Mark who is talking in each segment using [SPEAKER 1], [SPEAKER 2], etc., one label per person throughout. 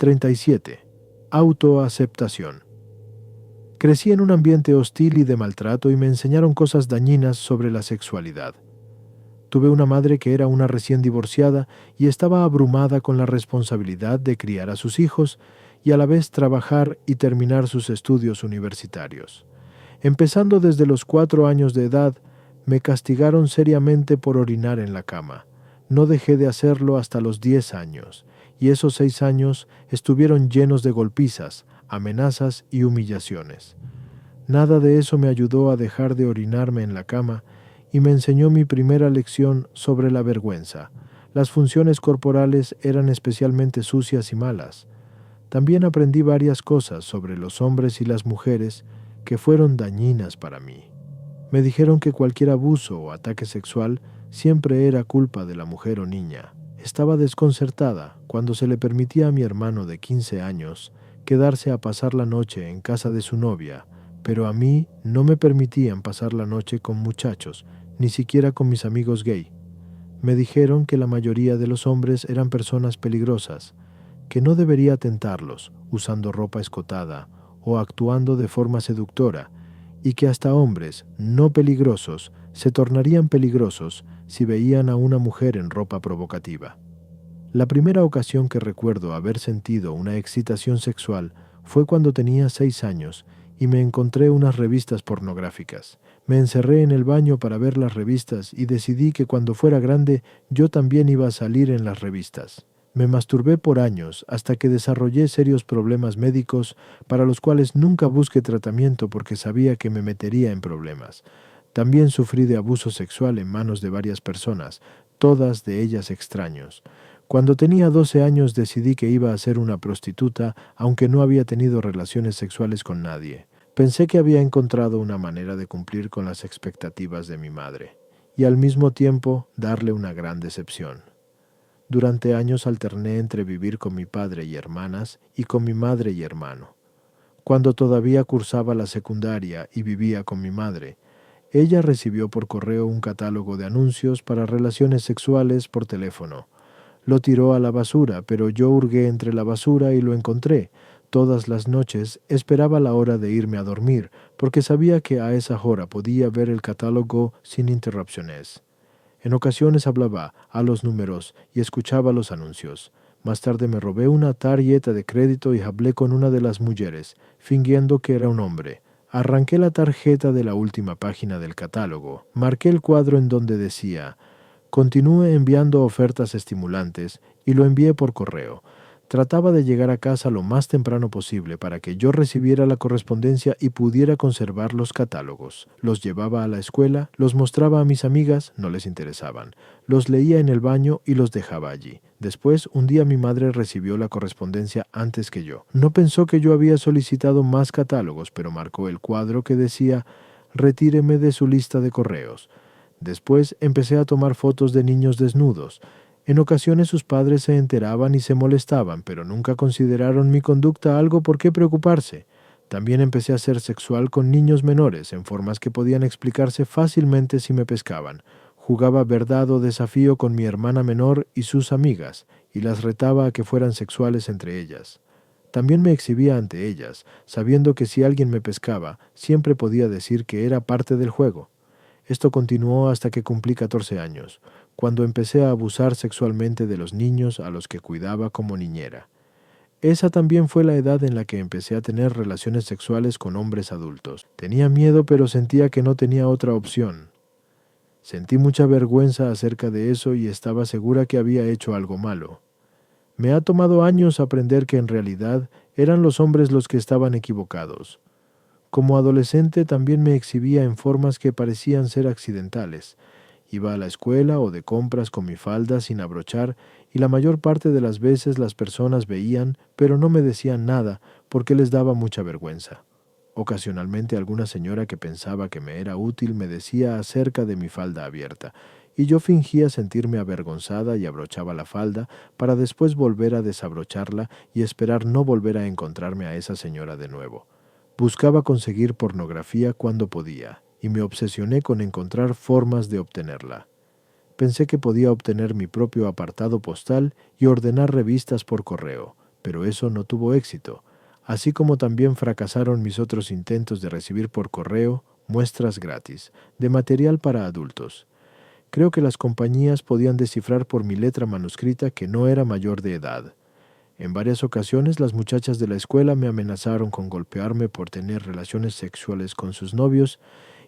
[SPEAKER 1] 37. Autoaceptación. Crecí en un ambiente hostil y de maltrato y me enseñaron cosas dañinas sobre la sexualidad. Tuve una madre que era una recién divorciada y estaba abrumada con la responsabilidad de criar a sus hijos y a la vez trabajar y terminar sus estudios universitarios. Empezando desde los 4 años de edad, me castigaron seriamente por orinar en la cama. No dejé de hacerlo hasta los 10 años, y esos 6 años estuvieron llenos de golpizas, amenazas y humillaciones. Nada de eso me ayudó a dejar de orinarme en la cama y me enseñó mi primera lección sobre la vergüenza. Las funciones corporales eran especialmente sucias y malas. También aprendí varias cosas sobre los hombres y las mujeres que fueron dañinas para mí. Me dijeron que cualquier abuso o ataque sexual siempre era culpa de la mujer o niña. Estaba desconcertada cuando se le permitía a mi hermano de 15 años quedarse a pasar la noche en casa de su novia, pero a mí no me permitían pasar la noche con muchachos, ni siquiera con mis amigos gay. Me dijeron que la mayoría de los hombres eran personas peligrosas, que no debería tentarlos usando ropa escotada o actuando de forma seductora, y que hasta hombres no peligrosos se tornarían peligrosos si veían a una mujer en ropa provocativa. La primera ocasión que recuerdo haber sentido una excitación sexual fue cuando tenía 6 años y me encontré unas revistas pornográficas. Me encerré en el baño para ver las revistas y decidí que cuando fuera grande yo también iba a salir en las revistas. Me masturbé por años hasta que desarrollé serios problemas médicos para los cuales nunca busqué tratamiento porque sabía que me metería en problemas. También sufrí de abuso sexual en manos de varias personas, todas de ellas extraños. Cuando tenía 12 años decidí que iba a ser una prostituta, aunque no había tenido relaciones sexuales con nadie. Pensé que había encontrado una manera de cumplir con las expectativas de mi madre, y al mismo tiempo darle una gran decepción. Durante años alterné entre vivir con mi padre y hermanas y con mi madre y hermano. Cuando todavía cursaba la secundaria y vivía con mi madre, ella recibió por correo un catálogo de anuncios para relaciones sexuales por teléfono. Lo tiró a la basura, pero yo hurgué entre la basura y lo encontré. Todas las noches esperaba la hora de irme a dormir, porque sabía que a esa hora podía ver el catálogo sin interrupciones. En ocasiones hablaba a los números y escuchaba los anuncios. Más tarde me robé una tarjeta de crédito y hablé con una de las mujeres, fingiendo que era un hombre. Arranqué la tarjeta de la última página del catálogo. Marqué el cuadro en donde decía: continúe enviando ofertas estimulantes, y lo envié por correo. Trataba de llegar a casa lo más temprano posible para que yo recibiera la correspondencia y pudiera conservar los catálogos. Los llevaba a la escuela, los mostraba a mis amigas, no les interesaban. Los leía en el baño y los dejaba allí. Después, un día mi madre recibió la correspondencia antes que yo. No pensó que yo había solicitado más catálogos, pero marcó el cuadro que decía: retíreme de su lista de correos. Después empecé a tomar fotos de niños desnudos. En ocasiones sus padres se enteraban y se molestaban, pero nunca consideraron mi conducta algo por qué preocuparse. También empecé a ser sexual con niños menores, en formas que podían explicarse fácilmente si me pescaban. Jugaba verdad o desafío con mi hermana menor y sus amigas, y las retaba a que fueran sexuales entre ellas. También me exhibía ante ellas, sabiendo que si alguien me pescaba, siempre podía decir que era parte del juego. Esto continuó hasta que cumplí 14 años, cuando empecé a abusar sexualmente de los niños a los que cuidaba como niñera. Esa también fue la edad en la que empecé a tener relaciones sexuales con hombres adultos. Tenía miedo, pero sentía que no tenía otra opción. Sentí mucha vergüenza acerca de eso y estaba segura que había hecho algo malo. Me ha tomado años aprender que en realidad eran los hombres los que estaban equivocados. Como adolescente también me exhibía en formas que parecían ser accidentales. Iba a la escuela o de compras con mi falda sin abrochar y la mayor parte de las veces las personas veían, pero no me decían nada porque les daba mucha vergüenza. Ocasionalmente alguna señora que pensaba que me era útil me decía acerca de mi falda abierta, y yo fingía sentirme avergonzada y abrochaba la falda para después volver a desabrocharla y esperar no volver a encontrarme a esa señora de nuevo. Buscaba conseguir pornografía cuando podía, y me obsesioné con encontrar formas de obtenerla. Pensé que podía obtener mi propio apartado postal y ordenar revistas por correo. pero eso no tuvo éxito, así como también fracasaron mis otros intentos de recibir por correo muestras gratis de material para adultos. Creo que las compañías podían descifrar por mi letra manuscrita que no era mayor de edad. En varias ocasiones las muchachas de la escuela me amenazaron con golpearme por tener relaciones sexuales con sus novios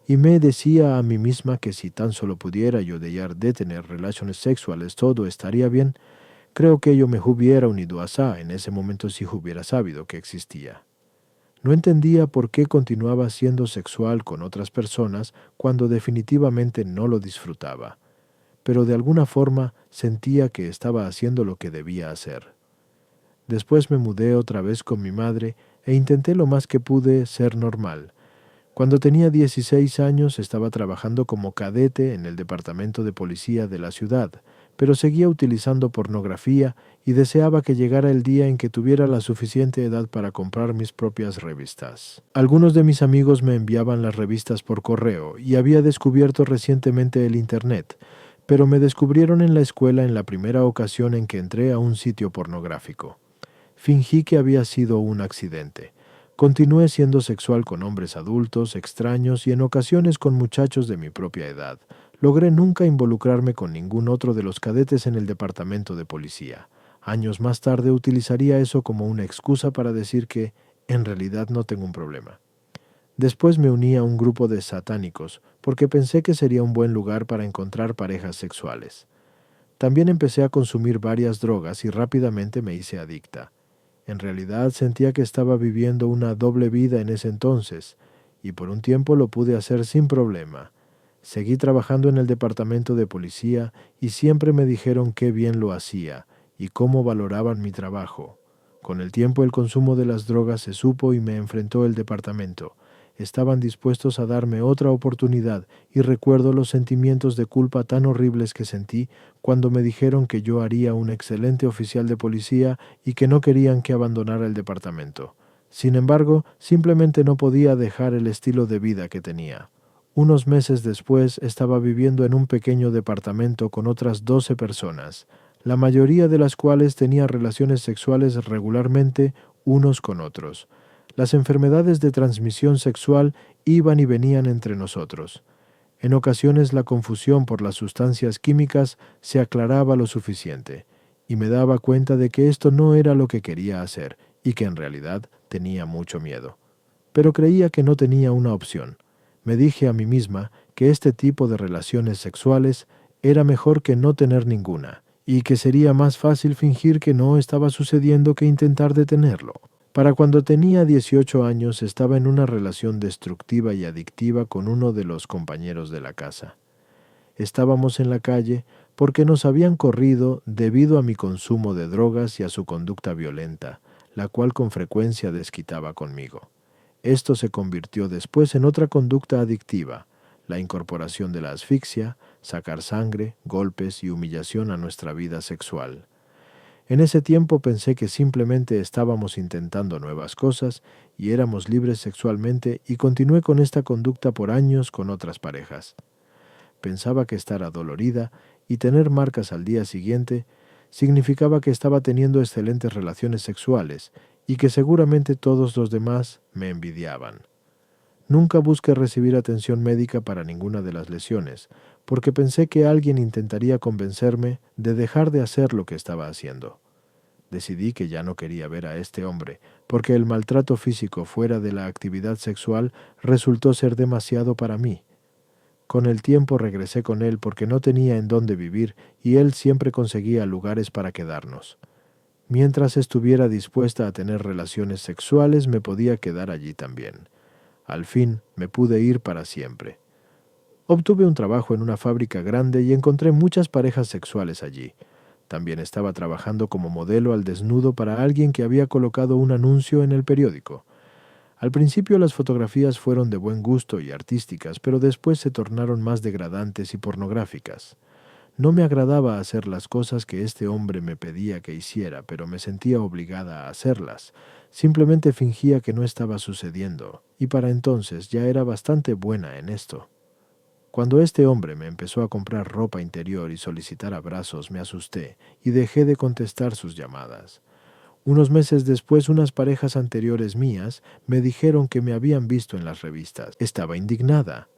[SPEAKER 1] y me decía a mí misma que si tan solo pudiera yo dejar de tener relaciones sexuales todo estaría bien. Creo que yo me hubiera unido a Sa en ese momento si hubiera sabido que existía. No entendía por qué continuaba siendo sexual con otras personas cuando definitivamente no lo disfrutaba, pero de alguna forma sentía que estaba haciendo lo que debía hacer. Después me mudé otra vez con mi madre e intenté lo más que pude ser normal. Cuando tenía 16 años estaba trabajando como cadete en el departamento de policía de la ciudad, pero seguía utilizando pornografía y deseaba que llegara el día en que tuviera la suficiente edad para comprar mis propias revistas. Algunos de mis amigos me enviaban las revistas por correo y había descubierto recientemente el Internet, pero me descubrieron en la escuela en la primera ocasión en que entré a un sitio pornográfico. Fingí que había sido un accidente. Continué siendo sexual con hombres adultos, extraños y en ocasiones con muchachos de mi propia edad. Logré nunca involucrarme con ningún otro de los cadetes en el departamento de policía. Años más tarde utilizaría eso como una excusa para decir que, en realidad, no tengo un problema. Después me uní a un grupo de satánicos, porque pensé que sería un buen lugar para encontrar parejas sexuales. También empecé a consumir varias drogas y rápidamente me hice adicta. En realidad sentía que estaba viviendo una doble vida en ese entonces, y por un tiempo lo pude hacer sin problema. Seguí trabajando en el departamento de policía y siempre me dijeron qué bien lo hacía y cómo valoraban mi trabajo. Con el tiempo el consumo de las drogas se supo y me enfrentó el departamento. Estaban dispuestos a darme otra oportunidad y recuerdo los sentimientos de culpa tan horribles que sentí cuando me dijeron que yo haría un excelente oficial de policía y que no querían que abandonara el departamento. Sin embargo, simplemente no podía dejar el estilo de vida que tenía. Unos meses después estaba viviendo en un pequeño departamento con otras 12 personas, la mayoría de las cuales tenía relaciones sexuales regularmente unos con otros. Las enfermedades de transmisión sexual iban y venían entre nosotros. En ocasiones la confusión por las sustancias químicas se aclaraba lo suficiente, y me daba cuenta de que esto no era lo que quería hacer, y que en realidad tenía mucho miedo. Pero creía que no tenía una opción. Me dije a mí misma que este tipo de relaciones sexuales era mejor que no tener ninguna, y que sería más fácil fingir que no estaba sucediendo que intentar detenerlo. Para cuando tenía 18 años estaba en una relación destructiva y adictiva con uno de los compañeros de la casa. Estábamos en la calle porque nos habían corrido debido a mi consumo de drogas y a su conducta violenta, la cual con frecuencia desquitaba conmigo. Esto se convirtió después en otra conducta adictiva, la incorporación de la asfixia, sacar sangre, golpes y humillación a nuestra vida sexual. En ese tiempo pensé que simplemente estábamos intentando nuevas cosas y éramos libres sexualmente y continué con esta conducta por años con otras parejas. Pensaba que estar adolorida y tener marcas al día siguiente significaba que estaba teniendo excelentes relaciones sexuales y que seguramente todos los demás me envidiaban. Nunca busqué recibir atención médica para ninguna de las lesiones, porque pensé que alguien intentaría convencerme de dejar de hacer lo que estaba haciendo. Decidí que ya no quería ver a este hombre, porque el maltrato físico fuera de la actividad sexual resultó ser demasiado para mí. Con el tiempo regresé con él porque no tenía en dónde vivir y él siempre conseguía lugares para quedarnos. Mientras estuviera dispuesta a tener relaciones sexuales, me podía quedar allí también. Al fin me pude ir para siempre. Obtuve un trabajo en una fábrica grande y encontré muchas parejas sexuales allí. También estaba trabajando como modelo al desnudo para alguien que había colocado un anuncio en el periódico. Al principio las fotografías fueron de buen gusto y artísticas, pero después se tornaron más degradantes y pornográficas. No me agradaba hacer las cosas que este hombre me pedía que hiciera, pero me sentía obligada a hacerlas. Simplemente fingía que no estaba sucediendo, y para entonces ya era bastante buena en esto. Cuando este hombre me empezó a comprar ropa interior y solicitar abrazos, me asusté y dejé de contestar sus llamadas. Unos meses después, unas parejas anteriores mías me dijeron que me habían visto en las revistas. Estaba indignada,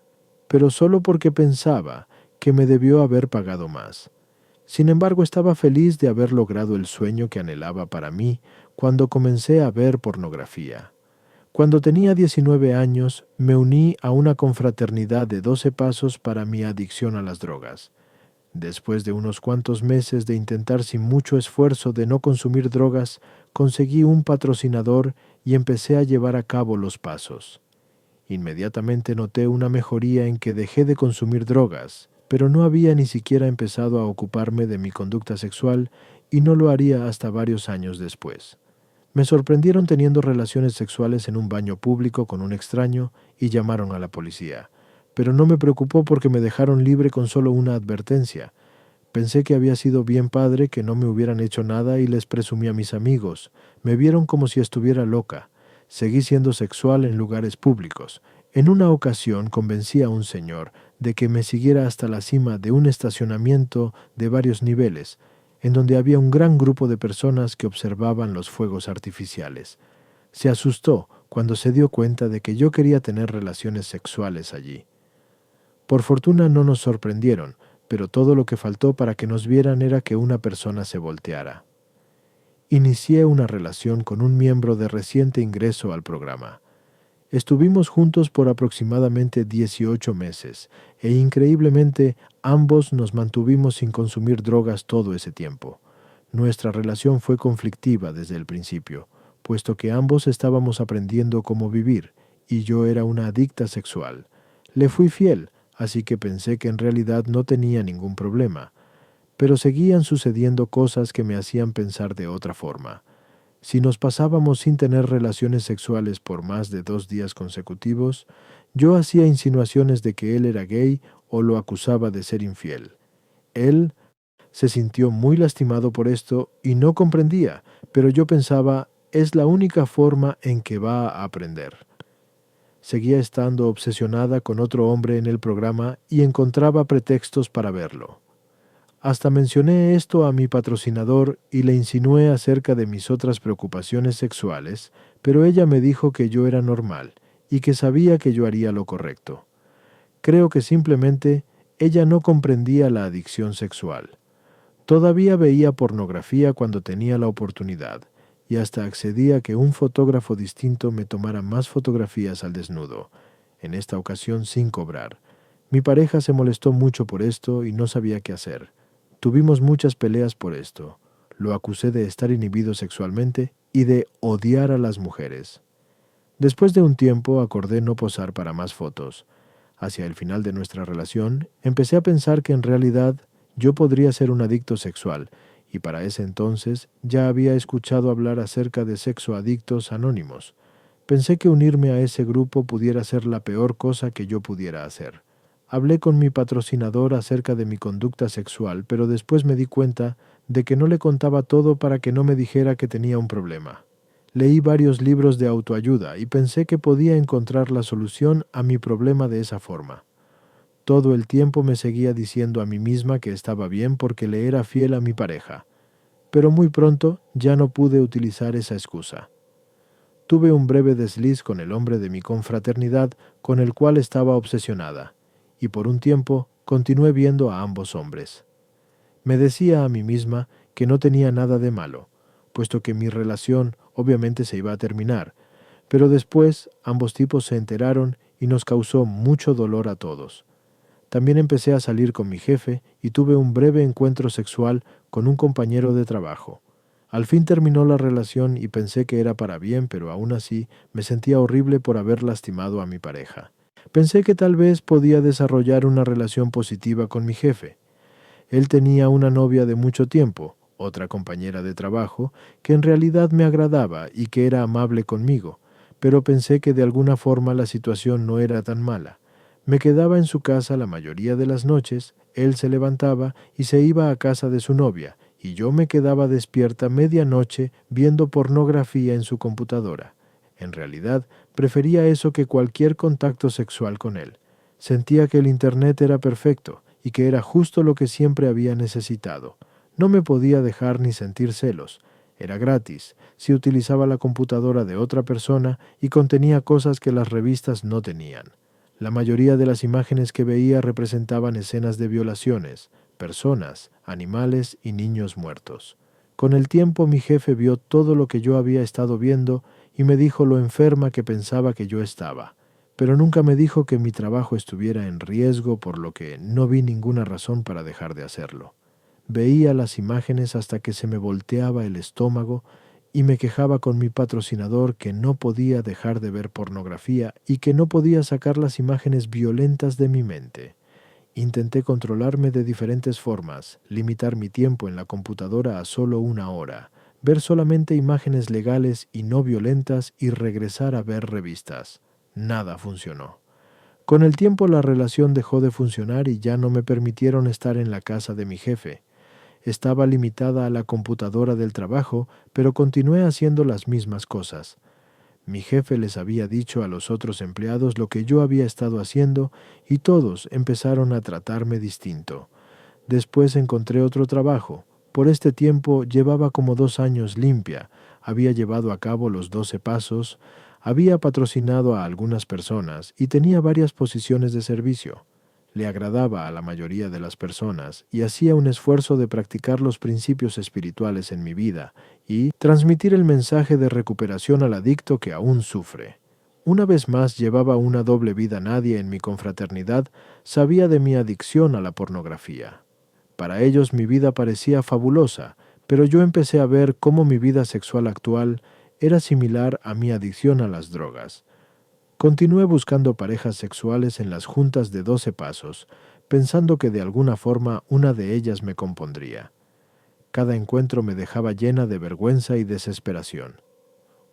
[SPEAKER 1] pero solo porque pensaba que me debió haber pagado más. Sin embargo, estaba feliz de haber logrado el sueño que anhelaba para mí cuando comencé a ver pornografía. Cuando tenía 19 años, me uní a una confraternidad de 12 pasos para mi adicción a las drogas. Después de unos cuantos meses de intentar sin mucho esfuerzo de no consumir drogas, conseguí un patrocinador y empecé a llevar a cabo los pasos. Inmediatamente noté una mejoría en que dejé de consumir drogas, pero no había ni siquiera empezado a ocuparme de mi conducta sexual y no lo haría hasta varios años después. Me sorprendieron teniendo relaciones sexuales en un baño público con un extraño y llamaron a la policía. Pero no me preocupó porque me dejaron libre con solo una advertencia. Pensé que había sido bien padre que no me hubieran hecho nada y les presumí a mis amigos. Me vieron como si estuviera loca. Seguí siendo sexual en lugares públicos. En una ocasión convencí a un señor de que me siguiera hasta la cima de un estacionamiento de varios niveles, en donde había un gran grupo de personas que observaban los fuegos artificiales. Se asustó cuando se dio cuenta de que yo quería tener relaciones sexuales allí. Por fortuna no nos sorprendieron, pero todo lo que faltó para que nos vieran era que una persona se volteara. Inicié una relación con un miembro de reciente ingreso al programa. Estuvimos juntos por aproximadamente 18 meses e increíblemente ambos nos mantuvimos sin consumir drogas todo ese tiempo. Nuestra relación fue conflictiva desde el principio, puesto que ambos estábamos aprendiendo cómo vivir y yo era una adicta sexual. Le fui fiel, así que pensé que en realidad no tenía ningún problema, pero seguían sucediendo cosas que me hacían pensar de otra forma. Si nos pasábamos sin tener relaciones sexuales por más de 2 días consecutivos, yo hacía insinuaciones de que él era gay o lo acusaba de ser infiel. Él se sintió muy lastimado por esto y no comprendía, pero yo pensaba, es la única forma en que va a aprender. Seguía estando obsesionada con otro hombre en el programa y encontraba pretextos para verlo. Hasta mencioné esto a mi patrocinador y le insinué acerca de mis otras preocupaciones sexuales, pero ella me dijo que yo era normal y que sabía que yo haría lo correcto. Creo que simplemente ella no comprendía la adicción sexual. Todavía veía pornografía cuando tenía la oportunidad y hasta accedía a que un fotógrafo distinto me tomara más fotografías al desnudo, en esta ocasión sin cobrar. Mi pareja se molestó mucho por esto y no sabía qué hacer. Tuvimos muchas peleas por esto. Lo acusé de estar inhibido sexualmente y de odiar a las mujeres. Después de un tiempo acordé no posar para más fotos. Hacia el final de nuestra relación, empecé a pensar que en realidad yo podría ser un adicto sexual, y para ese entonces ya había escuchado hablar acerca de sexoadictos anónimos. Pensé que unirme a ese grupo pudiera ser la peor cosa que yo pudiera hacer. Hablé con mi patrocinador acerca de mi conducta sexual, pero después me di cuenta de que no le contaba todo para que no me dijera que tenía un problema. Leí varios libros de autoayuda y pensé que podía encontrar la solución a mi problema de esa forma. Todo el tiempo me seguía diciendo a mí misma que estaba bien porque le era fiel a mi pareja, pero muy pronto ya no pude utilizar esa excusa. Tuve un breve desliz con el hombre de mi confraternidad con el cual estaba obsesionada, y por un tiempo continué viendo a ambos hombres. Me decía a mí misma que no tenía nada de malo, puesto que mi relación obviamente se iba a terminar, pero después ambos tipos se enteraron y nos causó mucho dolor a todos. También empecé a salir con mi jefe y tuve un breve encuentro sexual con un compañero de trabajo. Al fin terminó la relación y pensé que era para bien, pero aún así me sentía horrible por haber lastimado a mi pareja. Pensé que tal vez podía desarrollar una relación positiva con mi jefe. Él tenía una novia de mucho tiempo, otra compañera de trabajo, que en realidad me agradaba y que era amable conmigo, pero pensé que de alguna forma la situación no era tan mala. Me quedaba en su casa la mayoría de las noches, él se levantaba y se iba a casa de su novia, y yo me quedaba despierta medianoche viendo pornografía en su computadora. En realidad, prefería eso que cualquier contacto sexual con él. Sentía que el Internet era perfecto y que era justo lo que siempre había necesitado. No me podía dejar ni sentir celos. Era gratis, si utilizaba la computadora de otra persona y contenía cosas que las revistas no tenían. La mayoría de las imágenes que veía representaban escenas de violaciones, personas, animales y niños muertos. Con el tiempo mi jefe vio todo lo que yo había estado viendo y me dijo lo enferma que pensaba que yo estaba, pero nunca me dijo que mi trabajo estuviera en riesgo, por lo que no vi ninguna razón para dejar de hacerlo. Veía las imágenes hasta que se me volteaba el estómago y me quejaba con mi patrocinador que no podía dejar de ver pornografía y que no podía sacar las imágenes violentas de mi mente. Intenté controlarme de diferentes formas, limitar mi tiempo en la computadora a solo 1 hora, ver solamente imágenes legales y no violentas y regresar a ver revistas. Nada funcionó. Con el tiempo la relación dejó de funcionar y ya no me permitieron estar en la casa de mi jefe. Estaba limitada a la computadora del trabajo, pero continué haciendo las mismas cosas. Mi jefe les había dicho a los otros empleados lo que yo había estado haciendo y todos empezaron a tratarme distinto. Después encontré otro trabajo. Por este tiempo llevaba como 2 años limpia, había llevado a cabo los 12 pasos, había patrocinado a algunas personas y tenía varias posiciones de servicio. Le agradaba a la mayoría de las personas y hacía un esfuerzo de practicar los principios espirituales en mi vida y transmitir el mensaje de recuperación al adicto que aún sufre. Una vez más llevaba una doble vida. Nadie en mi confraternidad sabía de mi adicción a la pornografía. Para ellos mi vida parecía fabulosa, pero yo empecé a ver cómo mi vida sexual actual era similar a mi adicción a las drogas. Continué buscando parejas sexuales en las juntas de 12 pasos, pensando que de alguna forma una de ellas me compondría. Cada encuentro me dejaba llena de vergüenza y desesperación.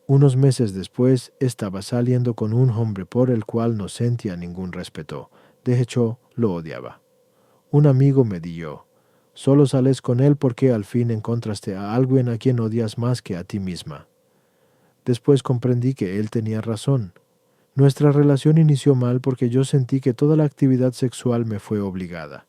[SPEAKER 1] Unos meses después estaba saliendo con un hombre por el cual no sentía ningún respeto. De hecho, lo odiaba. Un amigo me dijo: «Solo sales con él porque al fin encontraste a alguien a quien odias más que a ti misma». Después comprendí que él tenía razón. Nuestra relación inició mal porque yo sentí que toda la actividad sexual me fue obligada.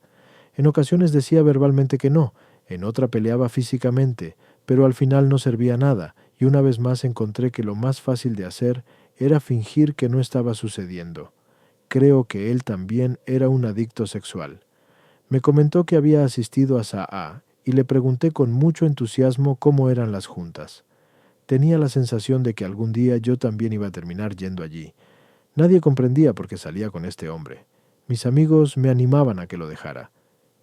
[SPEAKER 1] En ocasiones decía verbalmente que no, en otra peleaba físicamente, pero al final no servía nada, y una vez más encontré que lo más fácil de hacer era fingir que no estaba sucediendo. Creo que él también era un adicto sexual. Me comentó que había asistido a SAA y le pregunté con mucho entusiasmo cómo eran las juntas. Tenía la sensación de que algún día yo también iba a terminar yendo allí. Nadie comprendía por qué salía con este hombre. Mis amigos me animaban a que lo dejara.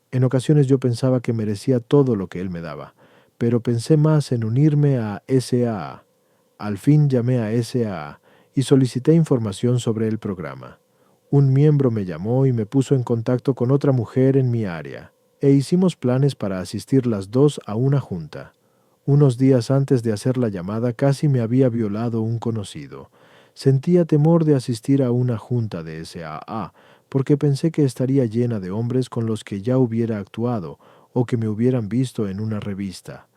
[SPEAKER 1] En ocasiones yo pensaba que merecía todo lo que él me daba, pero pensé más en unirme a SAA. Al fin llamé a SAA y solicité información sobre el programa. Un miembro me llamó y me puso en contacto con otra mujer en mi área, e hicimos planes para asistir las dos a una junta. Unos días antes de hacer la llamada casi me había violado un conocido. Sentía temor de asistir a una junta de SAA, porque pensé que estaría llena de hombres con los que ya hubiera actuado o que me hubieran visto en una revista.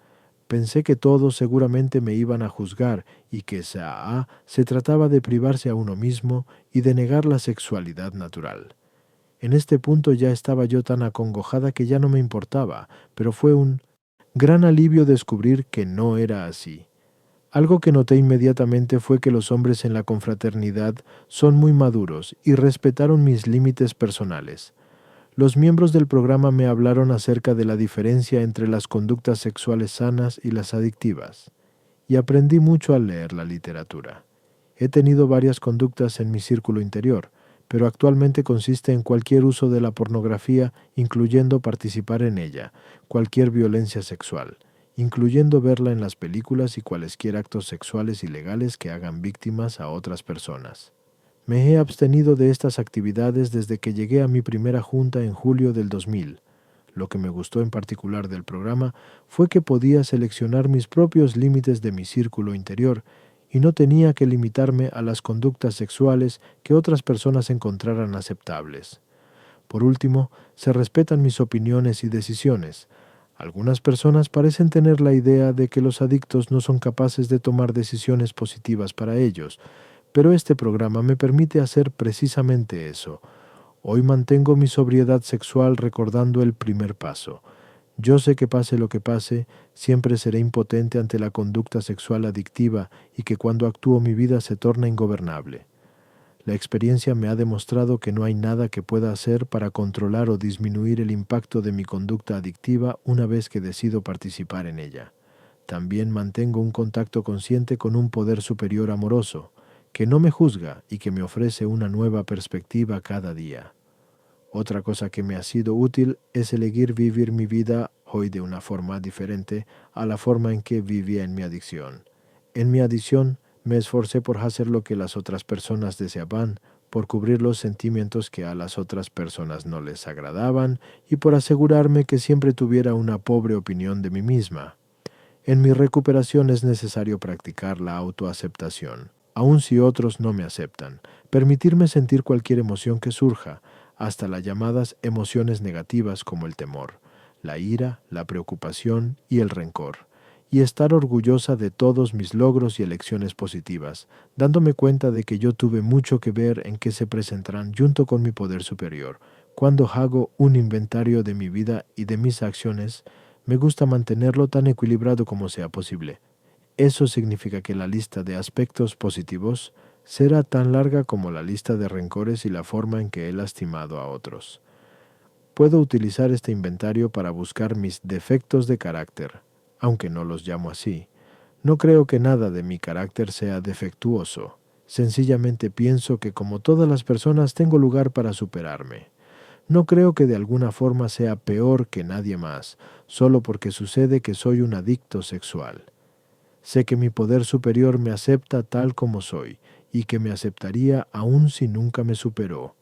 [SPEAKER 1] Pensé que todos seguramente me iban a juzgar y que SAA se trataba de privarse a uno mismo y de negar la sexualidad natural. En este punto ya estaba yo tan acongojada que ya no me importaba, pero fue un gran alivio descubrir que no era así. Algo que noté inmediatamente fue que los hombres en la confraternidad son muy maduros y respetaron mis límites personales. Los miembros del programa me hablaron acerca de la diferencia entre las conductas sexuales sanas y las adictivas, y aprendí mucho al leer la literatura. He tenido varias conductas en mi círculo interior, pero actualmente consiste en cualquier uso de la pornografía, incluyendo participar en ella, cualquier violencia sexual, incluyendo verla en las películas y cualesquier actos sexuales ilegales que hagan víctimas a otras personas. Me he abstenido de estas actividades desde que llegué a mi primera junta en julio del 2000. Lo que me gustó en particular del programa fue que podía seleccionar mis propios límites de mi círculo interior y no tenía que limitarme a las conductas sexuales que otras personas encontraran aceptables. Por último, se respetan mis opiniones y decisiones. Algunas personas parecen tener la idea de que los adictos no son capaces de tomar decisiones positivas para ellos, pero este programa me permite hacer precisamente eso. Hoy mantengo mi sobriedad sexual recordando el primer paso. Yo sé que pase lo que pase, siempre seré impotente ante la conducta sexual adictiva y que cuando actúo mi vida se torna ingobernable. La experiencia me ha demostrado que no hay nada que pueda hacer para controlar o disminuir el impacto de mi conducta adictiva una vez que decido participar en ella. También mantengo un contacto consciente con un poder superior amoroso, que no me juzga y que me ofrece una nueva perspectiva cada día. Otra cosa que me ha sido útil es elegir vivir mi vida hoy de una forma diferente a la forma en que vivía en mi adicción. En mi adicción me esforcé por hacer lo que las otras personas deseaban, por cubrir los sentimientos que a las otras personas no les agradaban y por asegurarme que siempre tuviera una pobre opinión de mí misma. En mi recuperación es necesario practicar la autoaceptación, aun si otros no me aceptan, permitirme sentir cualquier emoción que surja, hasta las llamadas emociones negativas como el temor, la ira, la preocupación y el rencor, y estar orgullosa de todos mis logros y elecciones positivas, dándome cuenta de que yo tuve mucho que ver en que se presentarán junto con mi poder superior. Cuando hago un inventario de mi vida y de mis acciones, me gusta mantenerlo tan equilibrado como sea posible. Eso significa que la lista de aspectos positivos será tan larga como la lista de rencores y la forma en que he lastimado a otros. Puedo utilizar este inventario para buscar mis defectos de carácter, aunque no los llamo así. No creo que nada de mi carácter sea defectuoso. Sencillamente pienso que como todas las personas tengo lugar para superarme. No creo que de alguna forma sea peor que nadie más, solo porque sucede que soy un adicto sexual. Sé que mi poder superior me acepta tal como soy y que me aceptaría aun si nunca me superó.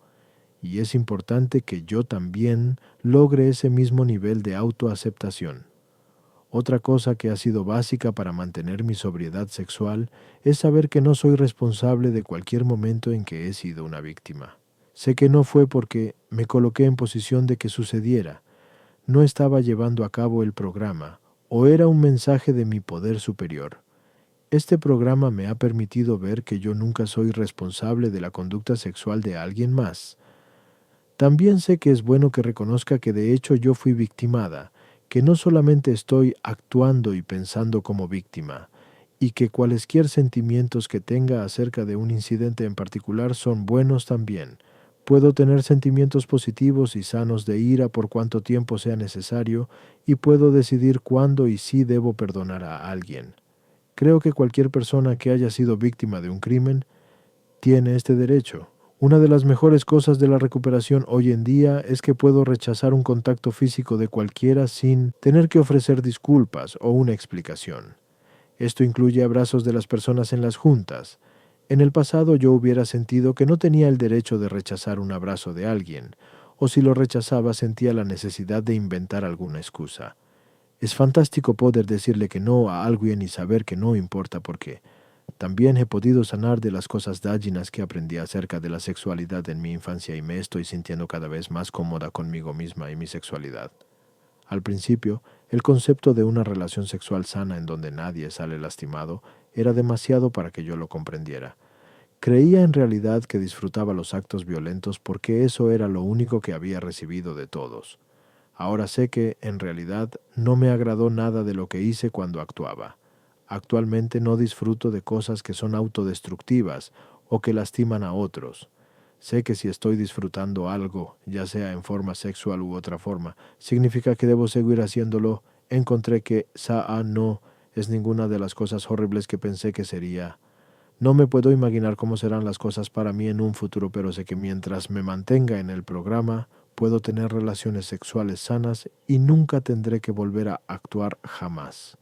[SPEAKER 1] Y es importante que yo también logre ese mismo nivel de autoaceptación. Otra cosa que ha sido básica para mantener mi sobriedad sexual es saber que no soy responsable de cualquier momento en que he sido una víctima. Sé que no fue porque me coloqué en posición de que sucediera, no estaba llevando a cabo el programa, o era un mensaje de mi poder superior. Este programa me ha permitido ver que yo nunca soy responsable de la conducta sexual de alguien más. También sé que es bueno que reconozca que de hecho yo fui victimada, que no solamente estoy actuando y pensando como víctima, y que cualesquier sentimientos que tenga acerca de un incidente en particular son buenos también. Puedo tener sentimientos positivos y sanos de ira por cuanto tiempo sea necesario, y puedo decidir cuándo y si debo perdonar a alguien. Creo que cualquier persona que haya sido víctima de un crimen tiene este derecho. Una de las mejores cosas de la recuperación hoy en día es que puedo rechazar un contacto físico de cualquiera sin tener que ofrecer disculpas o una explicación. Esto incluye abrazos de las personas en las juntas. En el pasado yo hubiera sentido que no tenía el derecho de rechazar un abrazo de alguien, o si lo rechazaba sentía la necesidad de inventar alguna excusa. Es fantástico poder decirle que no a alguien y saber que no importa por qué. También he podido sanar de las cosas dañinas que aprendí acerca de la sexualidad en mi infancia y me estoy sintiendo cada vez más cómoda conmigo misma y mi sexualidad. Al principio, el concepto de una relación sexual sana en donde nadie sale lastimado era demasiado para que yo lo comprendiera. Creía en realidad que disfrutaba los actos violentos porque eso era lo único que había recibido de todos. Ahora sé que, en realidad, no me agradó nada de lo que hice cuando actuaba. Actualmente no disfruto de cosas que son autodestructivas o que lastiman a otros. Sé que si estoy disfrutando algo, ya sea en forma sexual u otra forma, significa que debo seguir haciéndolo. Encontré que Sa'a no es ninguna de las cosas horribles que pensé que sería. No me puedo imaginar cómo serán las cosas para mí en un futuro, pero sé que mientras me mantenga en el programa, puedo tener relaciones sexuales sanas y nunca tendré que volver a actuar jamás.